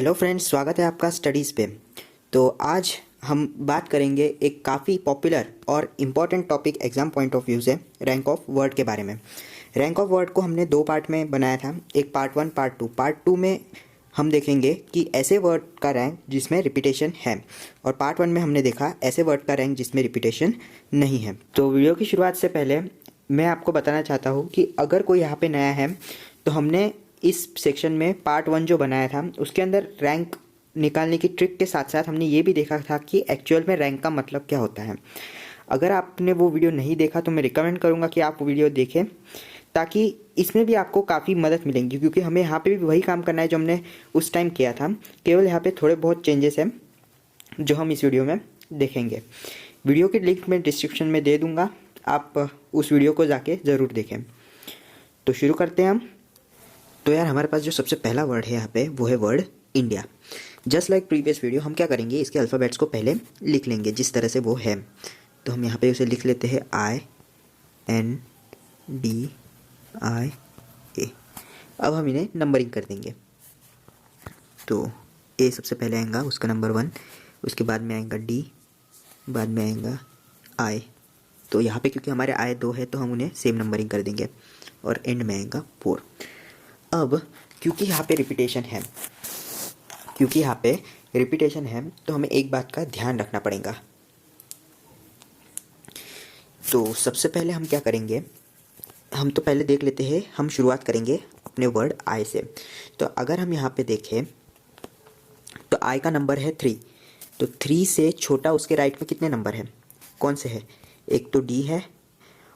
Hello friends, स्वागत है आपका स्टडीज़ पे। तो आज हम बात करेंगे एक काफ़ी पॉपुलर और important topic exam point of view से रैंक ऑफ वर्ड के बारे में। रैंक ऑफ वर्ड को हमने दो पार्ट में बनाया था, एक पार्ट 1 पार्ट 2। पार्ट 2 में हम देखेंगे कि ऐसे वर्ड का रैंक जिसमें रिपीटेशन है, और पार्ट 1 में हमने देखा ऐसे वर्ड का रैंक जिसमें रिपीटेशन नहीं है। तो वीडियो की शुरुआत से पहले मैं आपको बताना चाहता हूँ कि अगर कोई यहाँ पे नया है तो हमने इस सेक्शन में पार्ट 1 जो बनाया था उसके अंदर रैंक निकालने की ट्रिक के साथ साथ हमने ये भी देखा था कि एक्चुअल में रैंक का मतलब क्या होता है। अगर आपने वो वीडियो नहीं देखा तो मैं रिकमेंड करूँगा कि आप वो वीडियो देखें, ताकि इसमें भी आपको काफ़ी मदद मिलेंगी, क्योंकि हमें यहाँ पे भी वही काम करना है जो हमने उस टाइम किया था। केवल यहाँ पे थोड़े बहुत चेंजेस हैं जो हम इस वीडियो में देखेंगे। वीडियो की लिंक मैं डिस्क्रिप्शन में दे दूँगा, आप उस वीडियो को जाके ज़रूर देखें। तो शुरू करते हैं हम। तो यार हमारे पास जो सबसे पहला वर्ड है यहाँ पे वो है word India. Just like previous video हम क्या करेंगे, इसके अल्फ़ाबेट्स को पहले लिख लेंगे जिस तरह से वो है। तो हम यहाँ पे उसे लिख लेते हैं INDIA। अब हम इन्हें नंबरिंग कर देंगे। तो ए सबसे पहले आएगा, उसका नंबर 1, उसके बाद में आएगा D, बाद में आएगा I। तो यहाँ पे क्योंकि हमारे I 2 है तो हम उन्हें सेम नंबरिंग कर देंगे, और एंड में आएगा 4। अब क्योंकि यहाँ पे रिपीटेशन है तो हमें एक बात का ध्यान रखना पड़ेगा। तो सबसे पहले हम क्या करेंगे, हम तो पहले देख लेते हैं, हम शुरुआत करेंगे अपने वर्ड आई से। तो अगर हम यहाँ पे देखें तो आई का नंबर है 3, तो 3 से छोटा उसके राइट में कितने नंबर हैं, कौन से है, एक तो डी है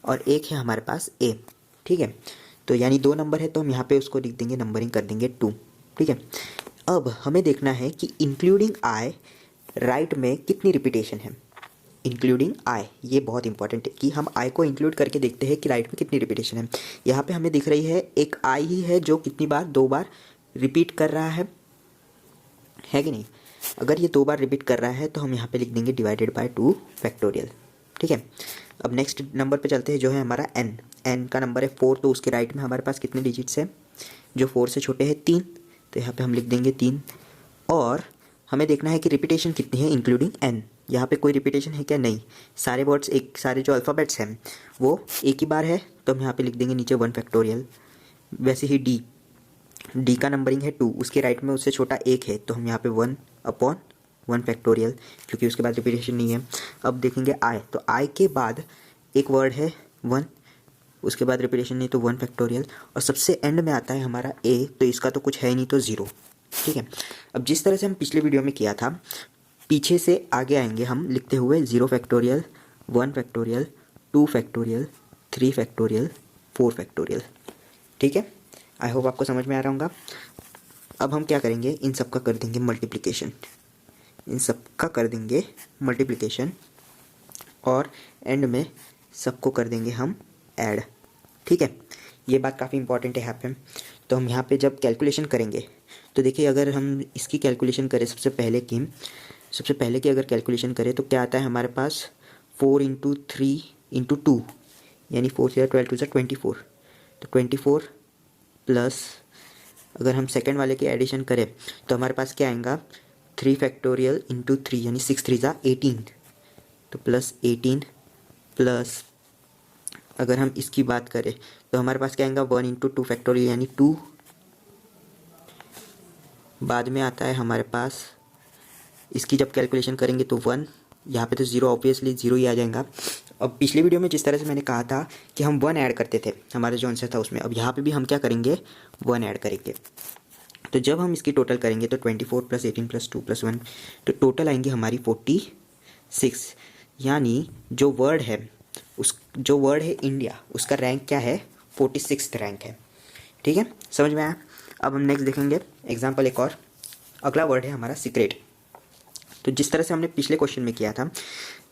और एक है हमारे पास ए। ठीक है, तो यानी 2 नंबर है, तो हम यहाँ पे उसको लिख देंगे, नंबरिंग कर देंगे 2। ठीक है, अब हमें देखना है कि इंक्लूडिंग आई राइट में कितनी रिपीटेशन है। इंक्लूडिंग आई, ये बहुत इंपॉर्टेंट है कि हम आई को इंक्लूड करके देखते हैं कि राइट में कितनी रिपीटेशन है। यहाँ पे हमें दिख रही है एक आई ही है जो कितनी बार, 2 बार रिपीट कर रहा है कि नहीं। अगर ये 2 बार रिपीट कर रहा है तो हम यहाँ पे लिख देंगे डिवाइडेड बाय 2 फैक्टोरियल। ठीक है, अब नेक्स्ट नंबर पे चलते हैं जो है हमारा एन का नंबर है 4, तो उसके राइट में हमारे पास कितने डिजिट्स हैं जो 4 से छोटे हैं, 3, तो यहाँ पे हम लिख देंगे 3। और हमें देखना है कि रिपीटेशन कितनी है इंक्लूडिंग एन। यहाँ पे कोई रिपीटेशन है क्या, नहीं, सारे वर्ड्स सारे जो अल्फ़ाबेट्स हैं वो एक ही बार है, तो हम यहाँ पे लिख देंगे नीचे 1 फैक्टोरियल। वैसे ही डी का नंबरिंग है 2, उसके राइट में उससे छोटा 1 है, तो हम यहाँ पे 1/1 फैक्टोरियल, क्योंकि उसके बाद रिपीटेशन नहीं है। अब देखेंगे आई, तो आई के बाद एक वर्ड है 1, उसके बाद रिपीटेशन नहीं, तो 1 फैक्टोरियल, और सबसे एंड में आता है हमारा ए, तो इसका तो कुछ है ही नहीं, तो 0। ठीक है, अब जिस तरह से हम पिछले वीडियो में किया था, पीछे से आगे आएंगे हम लिखते हुए 0 factorial, 1 factorial, 2 factorial, 3 factorial, 4 factorial. ठीक है, आई होप आपको समझ में आ रहा होगा। अब हम क्या करेंगे, इन सब का कर देंगे मल्टीप्लिकेशन, और एंड में सबको कर देंगे हम ऐड। ठीक है, ये बात काफ़ी इंपॉर्टेंट है यहाँ पे। तो हम यहाँ पे जब कैलकुलेशन करेंगे तो देखिए, अगर हम इसकी कैलकुलेशन करें सबसे पहले की अगर कैलकुलेशन करें तो क्या आता है हमारे पास, 4 × 3 × 2, यानी 4 से 12 2 24, तो 24 प्लस अगर हम सेकेंड वाले की एडिशन करें तो हमारे पास क्या आएगा, 3 फैक्टोरियल × 3 यानी 6 3 18, तो प्लस 18 प्लस अगर हम इसकी बात करें तो हमारे पास क्या आएगा, 1 × 2 फैक्टोरियल यानी 2, बाद में आता है हमारे पास, इसकी जब कैलकुलेशन करेंगे तो 1, यहाँ पे तो 0 ऑब्वियसली 0 ही आ जाएगा। अब पिछले वीडियो में जिस तरह से मैंने कहा था कि हम 1 ऐड करते थे हमारा जो आंसर था उसमें, अब यहाँ पे भी हम क्या करेंगे, 1 ऐड करेंगे। तो जब हम इसकी टोटल करेंगे तो 24 + 18 + 2 + 1, तो टोटल आएंगी हमारी 46। यानी जो वर्ड है इंडिया, उसका रैंक क्या है, 46 रैंक है। ठीक है, समझ में आया। अब हम नेक्स्ट देखेंगे एग्जाम्पल एक और। अगला वर्ड है हमारा सीक्रेट। तो जिस तरह से हमने पिछले क्वेश्चन में किया था,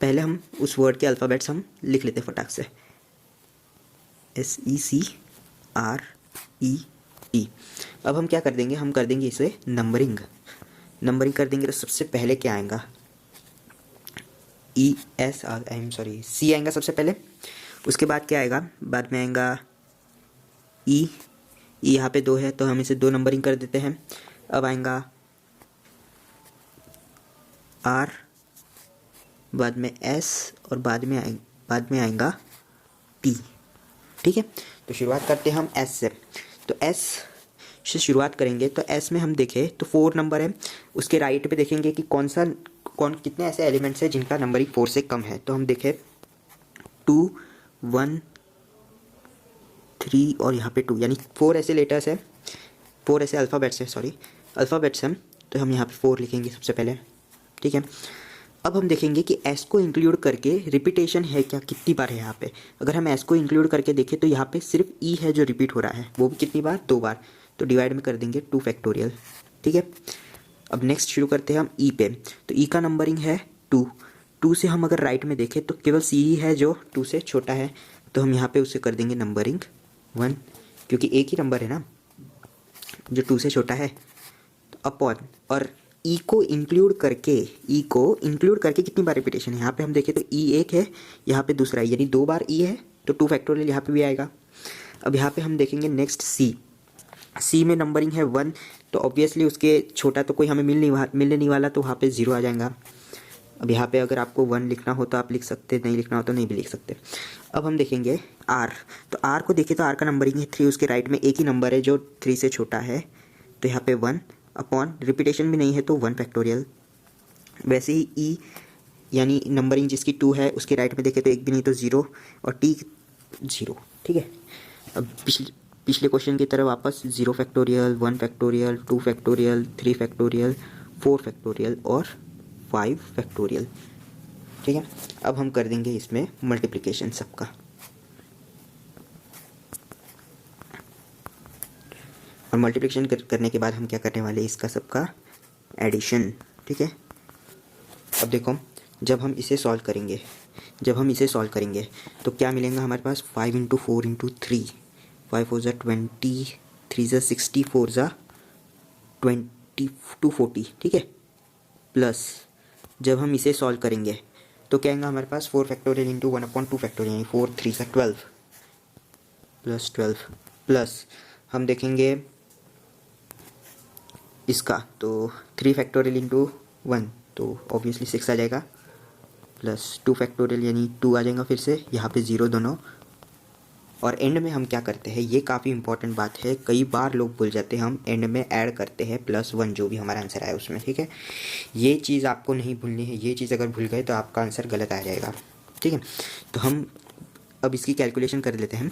पहले हम उस वर्ड के अल्फ़ाबेट्स हम लिख लेते हैं फटाक से, SECRET। अब हम क्या कर देंगे, हम कर देंगे इसे नंबरिंग कर देंगे। तो सबसे पहले क्या आएगा, C आएगा सबसे पहले, उसके बाद क्या आएगा, बाद में आएगा E यहाँ पे 2 है तो हम इसे 2 नंबरिंग कर देते हैं। अब आएगा आर, बाद में एस और बाद में आएगा टी। ठीक है, तो शुरुआत करते हैं हम एस से। तो एस से शुरुआत करेंगे तो एस में हम देखें तो 4 नंबर है, उसके राइट पे देखेंगे कि कितने ऐसे एलिमेंट्स हैं जिनका नंबरिंग 4 से कम है। तो हम देखें 2 1 3 और यहाँ पे 2, यानी 4 ऐसे लेटर्स है, 4 ऐसे अल्फ़ाबेट्स हैं। तो हम यहाँ पे 4 लिखेंगे सबसे पहले। ठीक है, अब हम देखेंगे कि एस को इंक्लूड करके रिपीटेशन है क्या, कितनी बार है यहाँ पे। अगर हम एस को इंक्लूड करके देखें तो यहाँ पे सिर्फ ई है जो रिपीट हो रहा है, वो भी कितनी बार, 2 बार। तो डिवाइड में कर देंगे 2 फैक्टोरियल। ठीक है, अब नेक्स्ट शुरू करते हैं हम ई पे। तो ई का नंबरिंग है 2 से हम अगर राइट में देखें तो केवल सी ही है जो 2 से छोटा है, तो हम यहाँ पे उसे कर देंगे नंबरिंग 1, क्योंकि एक ही नंबर है ना जो 2 से छोटा है। तो अपॉन, और ई को इंक्लूड करके कितनी बार रिपीटेशन है, यहाँ पे हम देखें तो ई एक है, यहाँ पे दूसरा है, यानी 2 बार ई है, तो 2 फैक्टोरियल यहाँ पे भी आएगा। अब यहाँ पे हम देखेंगे नेक्स्ट सी में नंबरिंग है 1, तो ऑब्वियसली उसके छोटा तो कोई हमें मिलने नहीं वाला, तो वहाँ पे 0 आ जाएगा। अब यहाँ पे अगर आपको 1 लिखना हो तो आप लिख सकते, नहीं लिखना हो तो नहीं भी लिख सकते। अब हम देखेंगे आर, तो आर को देखें तो आर का नंबरिंग है 3, उसके राइट में एक ही नंबर है जो 3 से छोटा है, तो यहाँ पे 1 अपॉन, रिपीटेशन भी नहीं है तो 1 फैक्टोरियल। वैसे ही ई यानी नंबरिंग जिसकी 2 है उसके राइट में देखें तो एक भी नहीं तो 0 और टी 0। ठीक है, अब पिछले क्वेश्चन की तरह वापस 0 factorial, 1 factorial, 2 factorial, 3 factorial, 4 factorial और 5 फैक्टोरियल। ठीक है, अब हम कर देंगे इसमें मल्टीप्लिकेशन सबका, और मल्टीप्लिकेशन करने के बाद हम क्या करने वाले, इसका सबका एडिशन। ठीक है, अब देखो जब हम इसे सॉल्व करेंगे तो क्या मिलेगा हमारे पास, 5 × 4 × 3, 5 4 20, 3 60, 4 20, 240। ठीक है, प्लस जब हम इसे सॉल्व करेंगे तो क्या आएगा हमारे पास, 4 फैक्टोरियल इंटू 1/2 फैक्टोरियल, यानी 4 3 12 प्लस 12, प्लस हम देखेंगे इसका तो 3 फैक्टोरियल इंटू 1, तो ऑब्वियसली 6 आ जाएगा, प्लस 2 फैक्टोरियल यानी 2 आ जाएगा फिर से, यहाँ पे 0 दोनों। और एंड में हम क्या करते हैं, ये काफ़ी इंपॉर्टेंट बात है, कई बार लोग भूल जाते हैं, हम एंड में ऐड करते हैं +1 जो भी हमारा आंसर आया उसमें। ठीक है, ये चीज़ आपको नहीं भूलनी है, ये चीज़ अगर भूल गए तो आपका आंसर गलत आ जाएगा। ठीक है, तो हम अब इसकी कैलकुलेशन कर लेते हैं।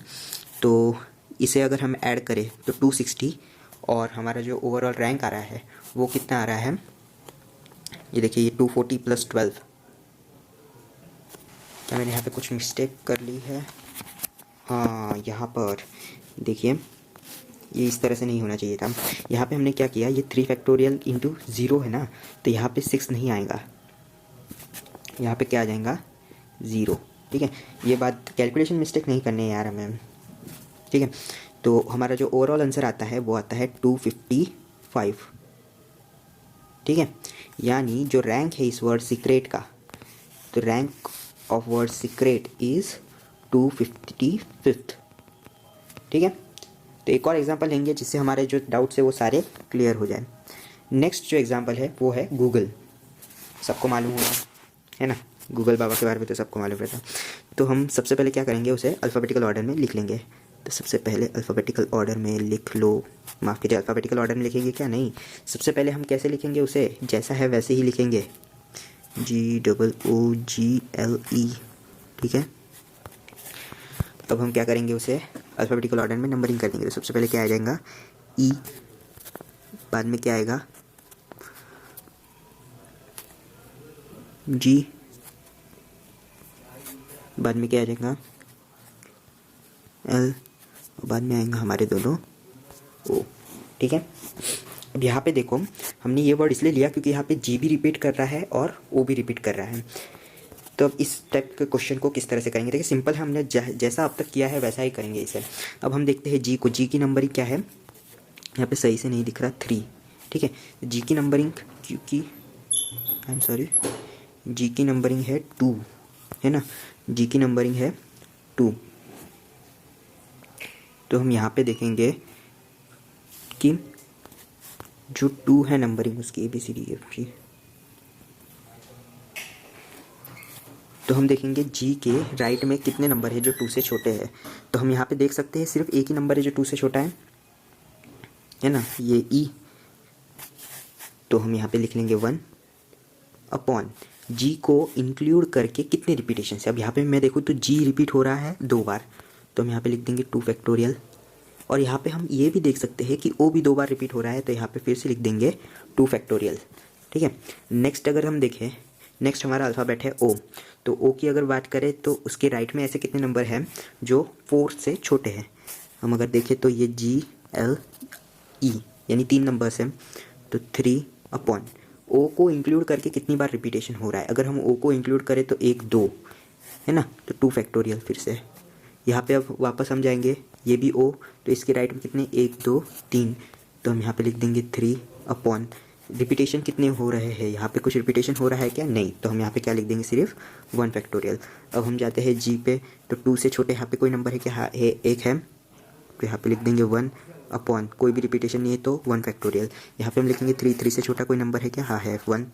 तो इसे अगर हम ऐड करें तो 260, और हमारा जो ओवरऑल रैंक आ रहा है वो कितना आ रहा है, ये देखिए, ये 240 + 12। क्या मैंने यहाँ पे कुछ मिस्टेक कर ली है, हाँ यहाँ पर देखिए, ये इस तरह से नहीं होना चाहिए था। यहाँ पे हमने क्या किया, ये 3 फैक्टोरियल इंटू 0 है ना, तो यहाँ पे 6 नहीं आएगा, यहाँ पे क्या आ जाएगा, 0। ठीक है, ये बात कैलकुलेशन मिस्टेक नहीं करने यार हमें। ठीक है, तो हमारा जो ओवरऑल आंसर आता है वो आता है 255। ठीक है, यानी जो रैंक है इस वर्ड सीक्रेट का, तो rank of word secret is 255। ठीक है, तो एक और एग्जांपल लेंगे जिससे हमारे जो डाउट्स है वो सारे क्लियर हो जाए। नेक्स्ट जो एग्जांपल है वो है गूगल, सबको मालूम होगा है ना, गूगल बाबा के बारे में तो सबको मालूम रहता। तो हम सबसे पहले क्या करेंगे, उसे अल्फ़ाबेटिकल ऑर्डर में लिख लेंगे। तो सबसे पहले अल्फ़ाबेटिकल ऑर्डर में लिख लो, माफ़ कीजिए, अल्फ़ाबेटिकल ऑर्डर में लिखेंगे क्या, नहीं, सबसे पहले हम कैसे लिखेंगे उसे, जैसा है वैसे ही लिखेंगे, GOOGLE। ठीक है, अब हम क्या करेंगे, उसे अल्फ़ाबेटिकल ऑर्डर में नंबरिंग कर देंगे। तो सबसे पहले क्या आ जाएगा, ई, बाद में क्या आएगा, जी, बाद में क्या आ जाएगा, एल, बाद में आएंगे हमारे दोनों ओ। ठीक है, अब यहाँ पे देखो, हमने ये वर्ड इसलिए लिया क्योंकि यहाँ पे जी भी रिपीट कर रहा है और ओ भी रिपीट कर रहा है। तो अब इस टाइप के क्वेश्चन को किस तरह से करेंगे, देखिए सिंपल है, हमने जैसा अब तक किया है वैसा ही करेंगे इसे। अब हम देखते हैं जी को, जी की नंबरिंग क्या है, यहाँ पे सही से नहीं दिख रहा, 3। ठीक है, जी की नंबरिंग, क्योंकि आई एम सॉरी, जी की नंबरिंग है 2 है ना, जी की नंबरिंग है 2। तो हम यहाँ पे देखेंगे कि जो 2 है नंबरिंग उसकी ABCDEFG, तो हम देखेंगे जी के राइट में कितने नंबर है जो 2 से छोटे हैं। तो हम यहाँ पे देख सकते हैं सिर्फ एक ही नंबर है जो 2 से छोटा है ना, ये ई। तो हम यहाँ पे लिख लेंगे 1 अपॉन जी को इंक्लूड करके कितने रिपीटेशन से। अब यहाँ पे मैं देखूँ तो जी रिपीट हो रहा है 2 बार, तो हम यहाँ पे लिख देंगे 2 फैक्टोरियल। और यहाँ पे हम ये भी देख सकते हैं कि ओ भी 2 बार रिपीट हो रहा है, तो यहाँ पे फिर से लिख देंगे 2 फैक्टोरियल। ठीक है। नेक्स्ट अगर हम देखें, नेक्स्ट हमारा अल्फ़ाबेट है ओ। तो ओ की अगर बात करें तो उसके राइट में ऐसे कितने नंबर हैं जो 4 से छोटे हैं। हम अगर देखें तो ये जी एल ई यानी 3 नंबर्स हैं। तो 3 अपॉन ओ को इंक्लूड करके कितनी बार रिपीटेशन हो रहा है। अगर हम ओ को इंक्लूड करें तो 1 2 है ना, तो 2 फैक्टोरियल फिर से। यहाँ पे अब वापस हम जाएंगे, ये भी ओ, तो इसके राइट में कितने 1 2 3, तो हम यहाँ पे लिख देंगे 3 अपॉन रिपीटेशन कितने हो रहे हैं। यहाँ पे कुछ रिपीटेशन हो रहा है क्या, नहीं, तो हम यहाँ पे क्या लिख देंगे सिर्फ 1 फैक्टोरियल। अब हम जाते हैं जी पे, तो 2 से छोटे यहाँ पे कोई नंबर है क्या, हाँ है, 1 है, तो यहाँ पे लिख देंगे 1 अपॉन कोई भी रिपीटेशन नहीं है तो 1 फैक्टोरियल। यहाँ पे हम लिखेंगे 3 से छोटा कोई नंबर है क्या, हाँ है 1,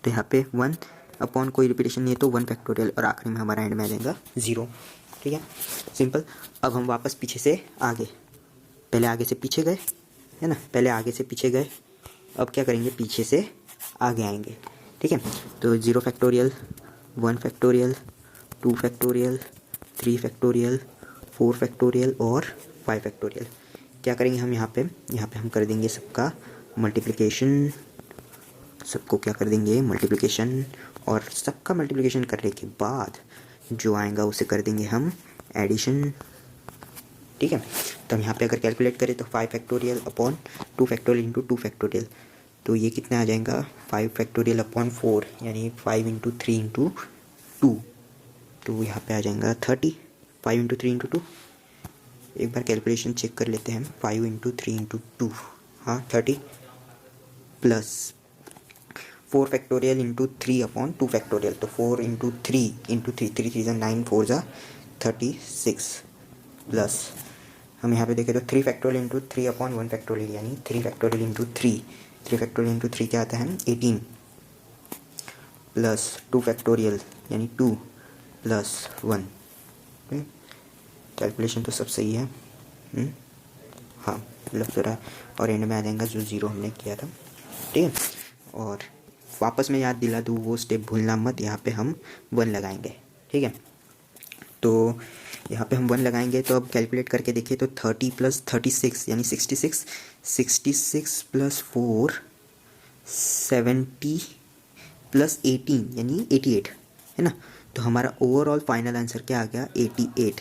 तो यहाँ पे 1 अपॉन कोई रिपीटेशन नहीं है तो 1 फैक्टोरियल, और आखिरी में हमारा एंड में आ जाएगा 0। ठीक है, सिंपल। अब हम वापस पीछे से आगे, पहले आगे से पीछे गए है ना, पहले आगे से पीछे गए, अब क्या करेंगे पीछे से आगे आएंगे। ठीक है, तो 0 factorial, 1 factorial, 2 factorial, 3 factorial, 4 factorial और 5 फैक्टोरियल। क्या करेंगे हम यहाँ पे हम कर देंगे सबका मल्टीप्लिकेशन, सबको क्या कर देंगे मल्टीप्लिकेशन, और सबका मल्टीप्लिकेशन करने के बाद जो आएगा उसे कर देंगे हम एडिशन। ठीक है, तो हम यहाँ पे अगर कैलकुलेट करें तो 5 factorial upon 2 factorial into 2 factorial, तो ये कितना आ जाएगा 5 फैक्टोरियल अपॉन 4, यानी 5 इंटू 3 इंटू 2, तो यहाँ पे आ जाएगा 30। 5 इंटू 3 इंटू 2, एक बार कैलकुलेशन चेक कर लेते हैं। 5 इंटू 3 इंटू 2, हाँ 30, plus 4 factorial into 3 upon 2 factorial, तो 4 इंटू 3 इंटू 3, 3 3 9, 4 36, प्लस हम यहाँ पे देखें तो 3 फैक्टोरियल इंटू 3 अपॉन 1 फैक्टोरियल, यानी 3 फैक्टोरियल इंटू 3, 3 फैक्टोरियल इंटू 3 क्या आता है 18, प्लस 2 फैक्टोरियल यानी 2 प्लस 1। कैलकुलेशन तो सब सही है, हाँ लग तो रहा है, और एंड में आ जाएगा जो 0 हमने किया था। ठीक है, और वापस मैं याद दिला दूँ वो स्टेप भूलना मत, यहाँ पे हम 1 लगाएंगे। ठीक है, तो यहाँ पे हम 1 लगाएंगे, तो अब कैलकुलेट करके देखिए तो 30 प्लस 36 यानी 66, 66 प्लस 4 70 प्लस 18 यानी 88 है ना, तो हमारा ओवरऑल फाइनल आंसर क्या आ गया 88।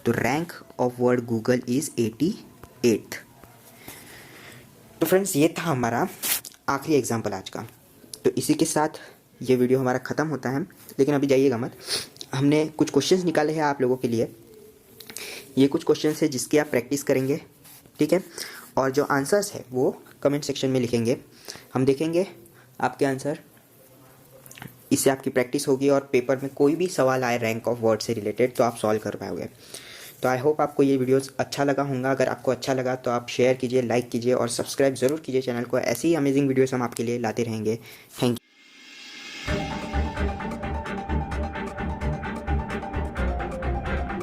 तो rank of word Google is 88। तो फ्रेंड्स ये था हमारा आखिरी एग्जाम्पल आज का। तो इसी के साथ ये वीडियो हमारा ख़त्म होता है, लेकिन अभी जाइएगा मत, हमने कुछ क्वेश्चंस निकाले हैं आप लोगों के लिए। ये कुछ क्वेश्चंस है जिसकी आप प्रैक्टिस करेंगे। ठीक है, और जो आंसर्स है वो कमेंट सेक्शन में लिखेंगे, हम देखेंगे आपके आंसर, इससे आपकी प्रैक्टिस होगी, और पेपर में कोई भी सवाल आए रैंक ऑफ वर्ड से रिलेटेड तो आप सॉल्व कर पाओगे। तो आई होप आपको ये वीडियोस अच्छा लगा होगा। अगर आपको अच्छा लगा तो आप शेयर कीजिए, लाइक कीजिए और सब्सक्राइब ज़रूर कीजिए चैनल को। ऐसी ही अमेजिंग वीडियोस हम आपके लिए लाते रहेंगे। Thank you.